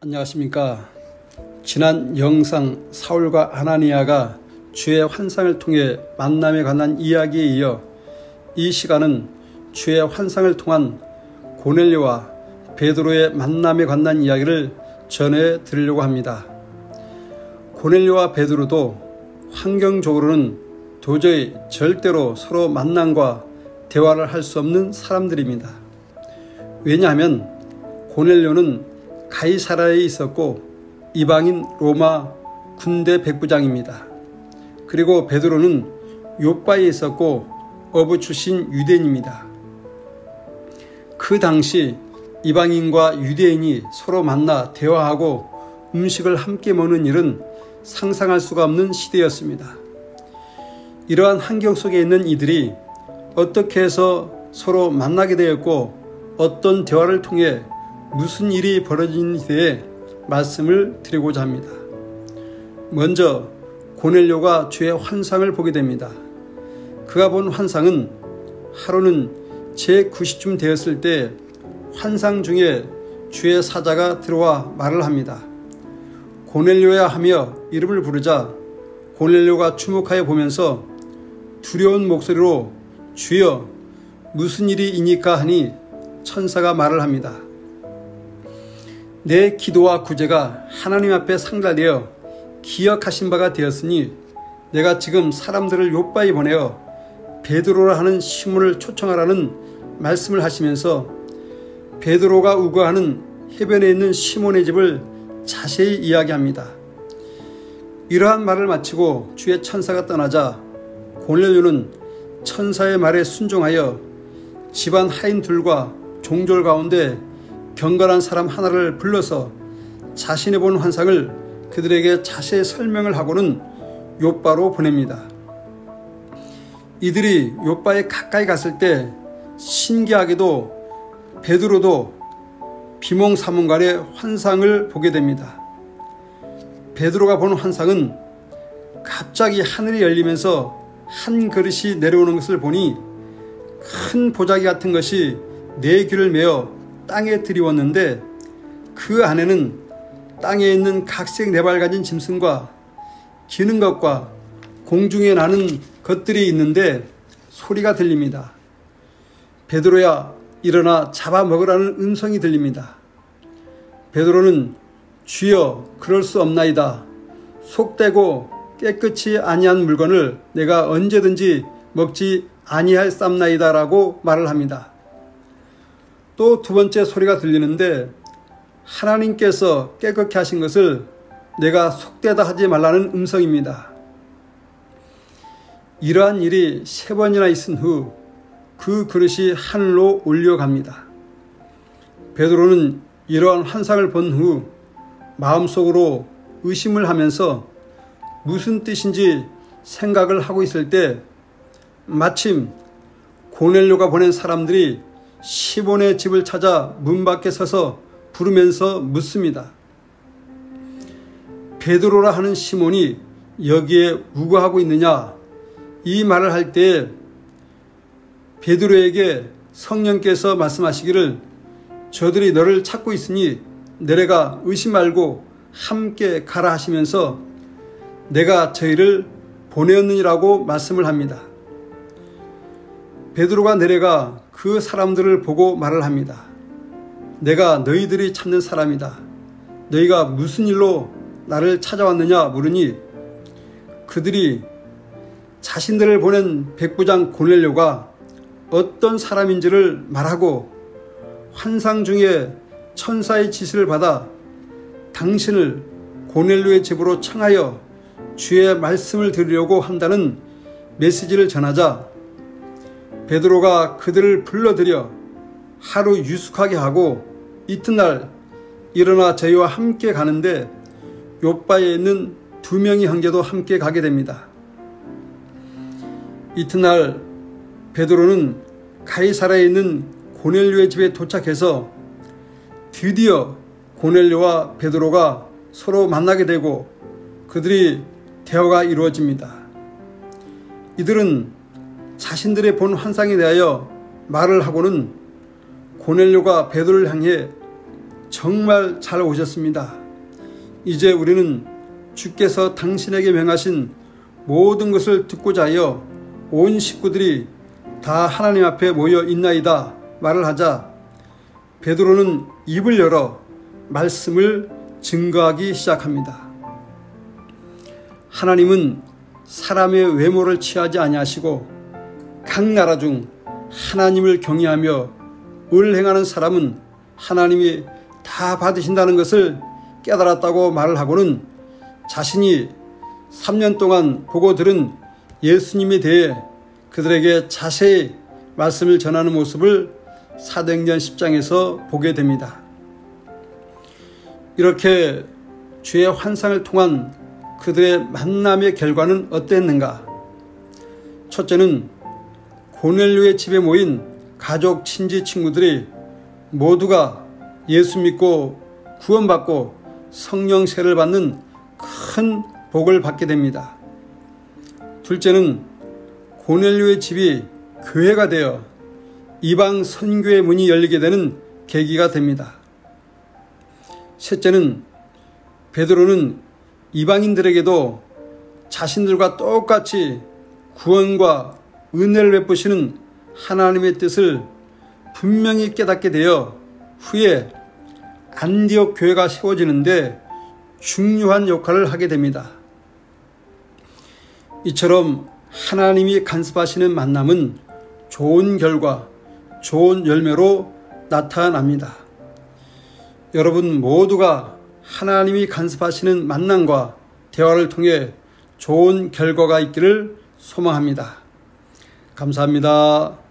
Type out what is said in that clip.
안녕하십니까. 지난 영상 사울과 아나니아가 주의 환상을 통해 만남에 관한 이야기에 이어 이 시간은 주의 환상을 통한 고넬료와 베드로의 만남에 관한 이야기를 전해 드리려고 합니다. 고넬료와 베드로도 환경적으로는 도저히 절대로 서로 만남과 대화를 할 수 없는 사람들입니다. 왜냐하면 고넬료는 가이사랴에 있었고 이방인 로마 군대 백부장입니다. 그리고 베드로는 욥바에 있었고 어부 출신 유대인입니다. 그 당시 이방인과 유대인이 서로 만나 대화하고 음식을 함께 먹는 일은 상상할 수가 없는 시대였습니다. 이러한 환경 속에 있는 이들이 어떻게 해서 서로 만나게 되었고 어떤 대화를 통해 무슨 일이 벌어진지에 대해 말씀을 드리고자 합니다. 먼저 고넬료가 주의 환상을 보게 됩니다. 그가 본 환상은 하루는 제9시쯤 되었을 때 환상 중에 주의 사자가 들어와 말을 합니다. 고넬료야 하며 이름을 부르자 고넬료가 주목하여 보면서 두려운 목소리로 주여 무슨 일이니까 하니 천사가 말을 합니다. 내 기도와 구제가 하나님 앞에 상달되어 기억하신 바가 되었으니 내가 지금 사람들을 욥바에 보내어 베드로라 하는 시몬을 초청하라는 말씀을 하시면서 베드로가 우거하는 해변에 있는 시몬의 집을 자세히 이야기합니다. 이러한 말을 마치고 주의 천사가 떠나자 고넬료는 천사의 말에 순종하여 집안 하인 둘과 종졸 가운데 경건한 사람 하나를 불러서 자신이 본 환상을 그들에게 자세히 설명을 하고는 욥바로 보냅니다. 이들이 욥바에 가까이 갔을 때 신기하게도 베드로도 비몽사몽간의 환상을 보게 됩니다. 베드로가 본 환상은 갑자기 하늘이 열리면서 한 그릇이 내려오는 것을 보니 큰 보자기 같은 것이 네 귀를 메어 땅에 들이웠는데 그 안에는 땅에 있는 각색 네발 가진 짐승과 기는 것과 공중에 나는 것들이 있는데 소리가 들립니다. 베드로야 일어나 잡아먹으라는 음성이 들립니다. 베드로는 주여 그럴 수 없나이다. 속되고 깨끗이 아니한 물건을 내가 언제든지 먹지 아니할삼나이다 라고 말을 합니다. 또 두 번째 소리가 들리는데 하나님께서 깨끗게 하신 것을 내가 속되다 하지 말라는 음성입니다. 이러한 일이 3번이나 있은 후 그 그릇이 하늘로 올려갑니다. 베드로는 이러한 환상을 본 후 마음속으로 의심을 하면서 무슨 뜻인지 생각을 하고 있을 때 마침 고넬료가 보낸 사람들이 시몬의 집을 찾아 문 밖에 서서 부르면서 묻습니다. 베드로라 하는 시몬이 여기에 우거하고 있느냐? 이 말을 할 때에 베드로에게 성령께서 말씀하시기를 저들이 너를 찾고 있으니 내려가 의심 말고 함께 가라 하시면서 내가 저희를 보내었느니라고 말씀을 합니다. 베드로가 내려가 그 사람들을 보고 말을 합니다. 내가 너희들이 찾는 사람이다. 너희가 무슨 일로 나를 찾아왔느냐 물으니 그들이 자신들을 보낸 백부장 고넬료가 어떤 사람인지를 말하고 환상 중에 천사의 지시를 받아 당신을 고넬료의 집으로 청하여 주의 말씀을 들으려고 한다는 메시지를 전하자 베드로가 그들을 불러들여 하루 유숙하게 하고 이튿날 일어나 저희와 함께 가는데 욥바에 있는 2명의 형제도 함께 가게 됩니다. 이튿날 베드로는 가이사랴에 있는 고넬료의 집에 도착해서 드디어 고넬료와 베드로가 서로 만나게 되고 그들이 대화가 이루어집니다. 이들은 자신들의 본 환상에 대하여 말을 하고는 고넬료가 베드로를 향해 정말 잘 오셨습니다. 이제 우리는 주께서 당신에게 명하신 모든 것을 듣고자 하여 온 식구들이 다 하나님 앞에 모여 있나이다 말을 하자 베드로는 입을 열어 말씀을 증거하기 시작합니다. 하나님은 사람의 외모를 취하지 아니하시고 각 나라 중 하나님을 경외하며 을 행하는 사람은 하나님이 다 받으신다는 것을 깨달았다고 말을 하고는 자신이 3년 동안 보고 들은 예수님에 대해 그들에게 자세히 말씀을 전하는 모습을 사도행전 10장에서 보게 됩니다. 이렇게 주의 환상을 통한 그들의 만남의 결과는 어땠는가? 첫째는 고넬료의 집에 모인 가족, 친지, 친구들이 모두가 예수 믿고 구원받고 성령 세례를 받는 큰 복을 받게 됩니다. 둘째는 고넬료의 집이 교회가 되어 이방 선교의 문이 열리게 되는 계기가 됩니다. 셋째는 베드로는 이방인들에게도 자신들과 똑같이 구원과 은혜를 베푸시는 하나님의 뜻을 분명히 깨닫게 되어 후에 안디옥 교회가 세워지는데 중요한 역할을 하게 됩니다. 이처럼 하나님이 간섭하시는 만남은 좋은 결과, 좋은 열매로 나타납니다. 여러분 모두가 하나님이 간섭하시는 만남과 대화를 통해 좋은 결과가 있기를 소망합니다. 감사합니다.